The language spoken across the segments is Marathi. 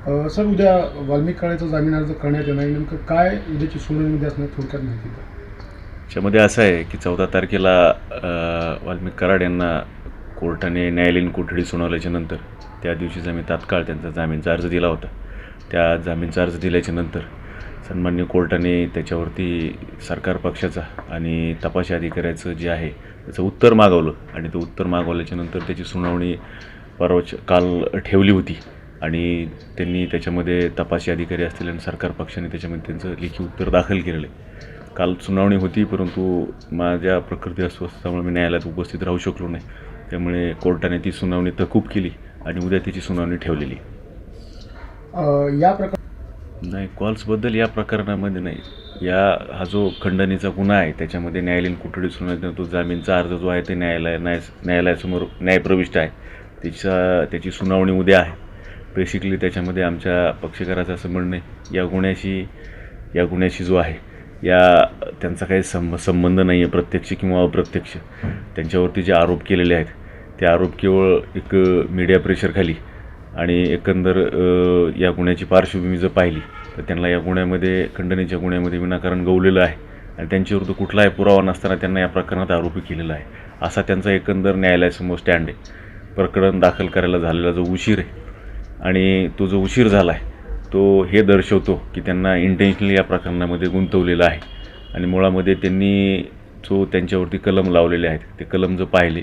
सर, उद्या वाल्मिक कराडेचा जामीन अर्ज करण्यात येणार आहे. नेमकं काय उद्याची सुनावणीमध्ये असणार, थोडक्यात माहिती द्या. त्याच्यामध्ये असं आहे की 14 तारखेला वाल्मिक कराड यांना कोर्टाने न्यायालयीन कोठडी सुनावल्याच्या नंतर त्या दिवशीच आम्ही तात्काळ त्यांचा जामीनचा अर्ज दिला होता. त्या जामीनचा अर्ज दिल्याच्या नंतर सन्माननीय कोर्टाने त्याच्यावरती सरकार पक्षाचा आणि तपासी अधिकाऱ्याचं जे आहे त्याचं उत्तर मागवलं आणि ते उत्तर मागवल्याच्या नंतर त्याची सुनावणी काल ठेवली होती आणि त्यांनी त्याच्यामध्ये तपासी अधिकारी असतील आणि सरकार पक्षाने त्याच्यामध्ये त्यांचं लेखी उत्तर दाखल केलेलं आहे. काल सुनावणी होती, परंतु माझ्या प्रकृती अस्वस्थतेमुळे मी न्यायालयात उपस्थित राहू शकलो नाही. त्यामुळे कोर्टाने ती सुनावणी तहकूब केली आणि उद्या त्याची सुनावणी ठेवलेली. या प्रकार नाही, कॉल्सबद्दल या प्रकरणामध्ये नाही. हा जो खंडणीचा गुन्हा आहे त्याच्यामध्ये न्यायालयीन कोठडी सुनावणी तो जामीनचा अर्ज जो आहे ते न्यायालयासमोर न्यायप्रविष्ट आहे. त्याची सुनावणी उद्या आहे. बेसिकली त्याच्यामध्ये आमच्या पक्षकाराचं असं म्हणणं आहे या गुन्ह्याशी जो आहे त्यांचा काही संबंध नाही आहे, प्रत्यक्ष किंवा अप्रत्यक्ष. त्यांच्यावरती जे आरोप केलेले आहेत ते आरोप केवळ एक मीडिया प्रेशरखाली आणि एकंदर या गुन्ह्याची पार्श्वभूमी जर पाहिली तर त्यांना या गुन्ह्यामध्ये खंडणीच्या गुन्ह्यामध्ये विनाकारण गवलेलं आहे आणि त्यांच्याविरुद्ध कुठलाही पुरावा नसताना त्यांना या प्रकरणात आरोपी केलेला आहे, असा त्यांचा एकंदर न्यायालयासमोर स्टँड आहे. प्रकरण दाखल करायला झालेला जो उशीर आहे आणि तो जो उशीर झाला आहे तो हे दर्शवतो की त्यांना इंटेन्शनली या प्रकरणामध्ये गुंतवलेलं आहे आणि मुळामध्ये त्यांनी जो त्यांच्यावरती कलम लावलेले आहेत ते कलम जर पाहिले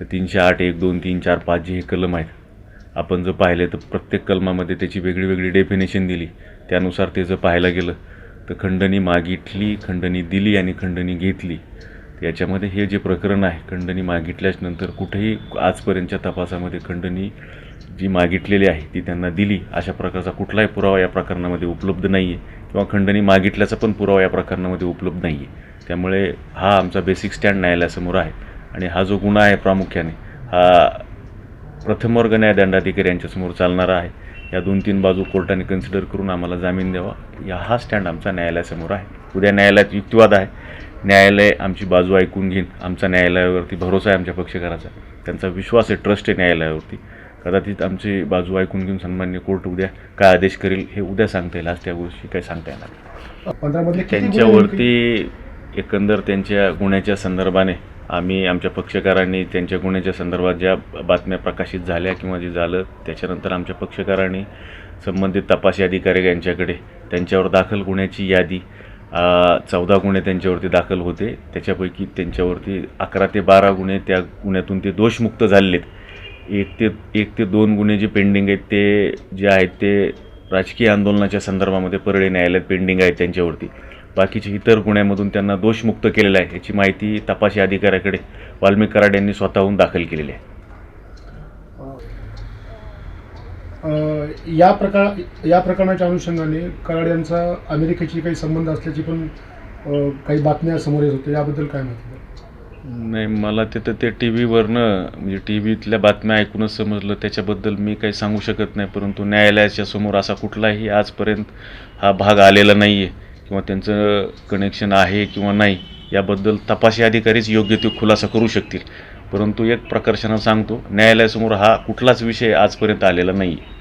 तर 308, 1, 2, 3, 4, 5 जे हे कलम आहेत आपण जर पाहिले तर प्रत्येक कलमामध्ये त्याची वेगळी वेगळी डेफिनेशन दिली. त्यानुसार ते जर पाहायला गेलं तर खंडणी मागितली, खंडणी दिली आणि खंडणी घेतली. याच्यामध्ये हे जे प्रकरण आहे खंडणी मागितल्यानंतर कुठेही आजपर्यंतच्या तपासामध्ये खंडणी जी मागितलेली आहे ती त्यांना दिली अशा प्रकारचा कुठलाही पुरावा या प्रकरणामध्ये उपलब्ध नाही आहे किंवा खंडणी मागितल्याचा पण पुरावा या प्रकरणामध्ये उपलब्ध नाही आहे. त्यामुळे हा आमचा बेसिक स्टँड न्यायालयासमोर आहे आणि हा जो गुन्हा आहे प्रामुख्याने हा प्रथम वर्ग न्यायदंडाधिकारी यांच्यासमोर चालणारा आहे. या 2-3 बाजू कोर्टाने कन्सिडर करून आम्हाला जामीन द्यावा हा स्टँड आमचा न्यायालयासमोर आहे. उद्या न्यायालयात युक्तिवाद आहे. न्यायालय आमची बाजू ऐकून घेईन. आमचा न्यायालयावरती भरोसा आहे, आमच्या पक्षकाराचा त्यांचा विश्वास आहे, ट्रस्ट आहे न्यायालयावरती. कदाचित आमची बाजू ऐकून घेऊन सन्मान्य कोर्ट उद्या काय आदेश करेल हे उद्या सांगता येईल. आज त्या गोष्टी काही सांगता येणार. 15 त्यांच्यावरती एकंदर त्यांच्या गुन्ह्याच्या संदर्भाने आम्ही आमच्या पक्षकारांनी त्यांच्या गुन्ह्याच्या संदर्भात ज्या बातम्या प्रकाशित झाल्या किंवा जे झालं त्याच्यानंतर आमच्या पक्षकारांनी संबंधित तपासी अधिकारी यांच्याकडे त्यांच्यावर दाखल गुन्ह्याची यादी 14 गुन्हे त्यांच्यावरती दाखल होते. त्याच्यापैकी त्यांच्यावरती 11 ते 12 गुन्हे त्या गुन्ह्यातून ते दोषमुक्त झालेले आहेत. 1 ते 2 गुन्हे जे पेंडिंग आहेत ते जे आहेत ते राजकीय आंदोलनाच्या संदर्भामध्ये परळी न्यायालयात पेंडिंग आहेत त्यांच्यावरती. बाकीचे इतर गुन्ह्यामधून त्यांना दोषमुक्त केलेलं आहे याची माहिती तपासी अधिकाऱ्याकडे वाल्मिक कराड यांनी स्वतःहून दाखल केलेली आहे. या प्रकरणाच्या अनुषंगाने कराड यांचा अमेरिकेशी काही संबंध असल्याची पण काही बातम्या समोर येत होत्या, याबद्दल काय माहिती? नाही, मला ते टी व्हीवरनं म्हणजे टी व्हीतल्या बातम्या ऐकूनच समजलं. त्याच्याबद्दल मी काही सांगू शकत नाही, परंतु न्यायालयाच्या समोर असा कुठलाही आजपर्यंत हा भाग आलेला नाही आहे किंवा त्यांचं कनेक्शन आहे किंवा नाही याबद्दल तपासी अधिकारीच योग्य ते खुलासा करू शकतील. परंतु एक प्रकर्षानं सांगतो, न्यायालयासमोर हा कुठलाच विषय आजपर्यंत आलेला नाही आहे.